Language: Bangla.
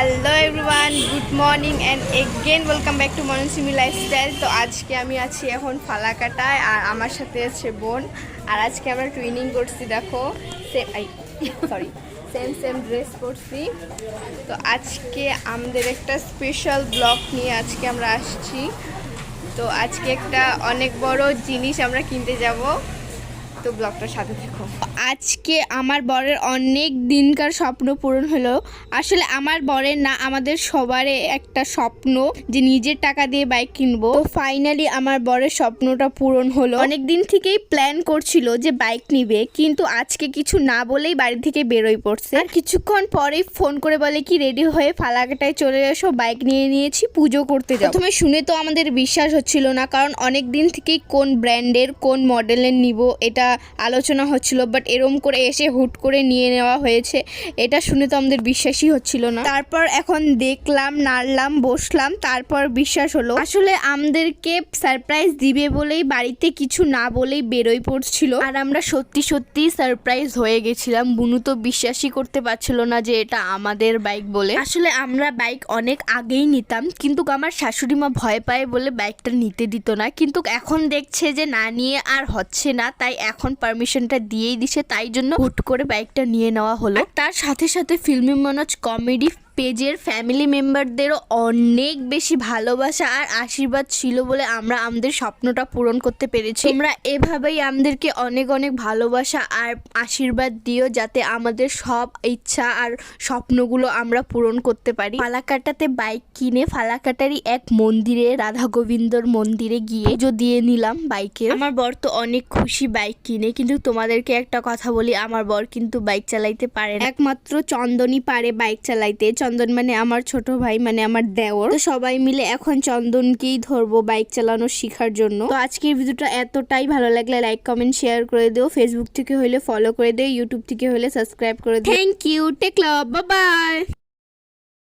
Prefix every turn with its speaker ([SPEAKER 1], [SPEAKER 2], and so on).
[SPEAKER 1] Hello everyone, good morning and again welcome back to মননসিমি লাইফস্টাইল। তো আজকে আমি আছি এখন ফালাকাটায়, আর আমার সাথে আছে বোন। আর আজকে আমরা টুইনিং করছি, দেখো সেম ড্রেস পরছি। তো আজকে আমাদের একটা স্পেশাল ব্লগ নিয়ে আজকে আমরা আসছি। তো আজকে একটা অনেক বড় জিনিস আমরা কিনতে যাব, তো ব্লগটার সাথে দেখো। আজকে আমার বরের অনেক দিনকার স্বপ্ন পূরণ হলো। আসলে আমার বরের না, আমাদের সবারই একটা স্বপ্ন যে নিজের টাকা দিয়ে বাইক কিনবো। তো ফাইনালি আমার বরের স্বপ্নটা পূরণ হলো। অনেক দিন থেকেই প্ল্যান করছিল যে বাইক নিবে, কিন্তু আজকে কিছু না বলেই বাড়ি থেকে বেরোয় পড়ছে। আর কিছুক্ষণ পরেই ফোন করে বলে কি রেডি হয়ে ফালাকাটায় চলে এসো, বাইক নিয়ে নিয়েছি, পুজো করতে যাও। প্রথমে শুনে তো আমাদের বিশ্বাস হচ্ছিল না, কারণ অনেক দিন থেকেই কোন ব্র্যান্ডের কোন মডেলের নিব এটা আলোচনা হচ্ছিল, বাট এরম করে এসে হুট করে নিয়ে নেওয়া হয়েছে, এটা শুনে তো আমাদের বিশ্বাসই হচ্ছিল না। তারপর এখন দেখলাম, নাড়লাম, বসলাম, তারপর বিশ্বাস হলো। আসলে আমাদেরকে সারপ্রাইজ দিবে বলেই বাড়িতে কিছু না বলেই বেরোয় পড়ছিল, আর আমরা সত্যি সত্যি সারপ্রাইজ হয়ে গেছিলাম। বুনু তো বিশ্বাসই করতে পারছিল না যে এটা আমাদের বাইক বলে। আসলে আমরা বাইক অনেক আগেই নিতাম, কিন্তু আমার শাশুড়ি মা ভয় পায় বলে বাইকটা নিতে দিত না, কিন্তু এখন দেখছে যে না নিয়ে আর হচ্ছে না, তাই এখন পারমিশনটা দিয়েই দিছে, তাই জন্য হুট করে বাইকটা নিয়ে নেওয়া হলো। তার সাথে সাথে ফিল্মি মনোজ কমেডি পেজের ফ্যামিলি মেম্বারদেরও অনেক বেশি ভালোবাসা আর আশীর্বাদ ছিল বলে আমরা আমাদের স্বপ্নটা পূরণ করতে পেরেছি। তোমরা এভাবেই আমাদেরকে অনেক অনেক ভালোবাসা আর আশীর্বাদ দিও, যাতে আমাদের সব ইচ্ছা আর স্বপ্নগুলো আমরা পূরণ করতে পারি। ফালাকাটাতে বাইক কিনে ফালাকাটারই এক মন্দিরে, রাধা গোবিন্দর মন্দিরে গিয়ে পুজো দিয়ে নিলাম বাইকে। আমার বর তো অনেক খুশি বাইক কিনে, কিন্তু তোমাদেরকে একটা কথা বলি, আমার বর কিন্তু বাইক চালাইতে পারে না, একমাত্র চন্দনই পারে বাইক চালাইতে। চন্দন মানে আমার ছোট ভাই, মানে আমার দেওর। তো সবাই মিলে এখন চন্দনকেই ধরবো বাইক চালানো শেখার জন্য। তো আজকের ভিডিওটা এতটাই ভালো লাগলে লাইক কমেন্ট শেয়ার করে দিও, ফেসবুক থেকে হলে ফলো করে দিও, ইউটিউব থেকে হলে সাবস্ক্রাইব করে দিও। Thank you, take love, bye by.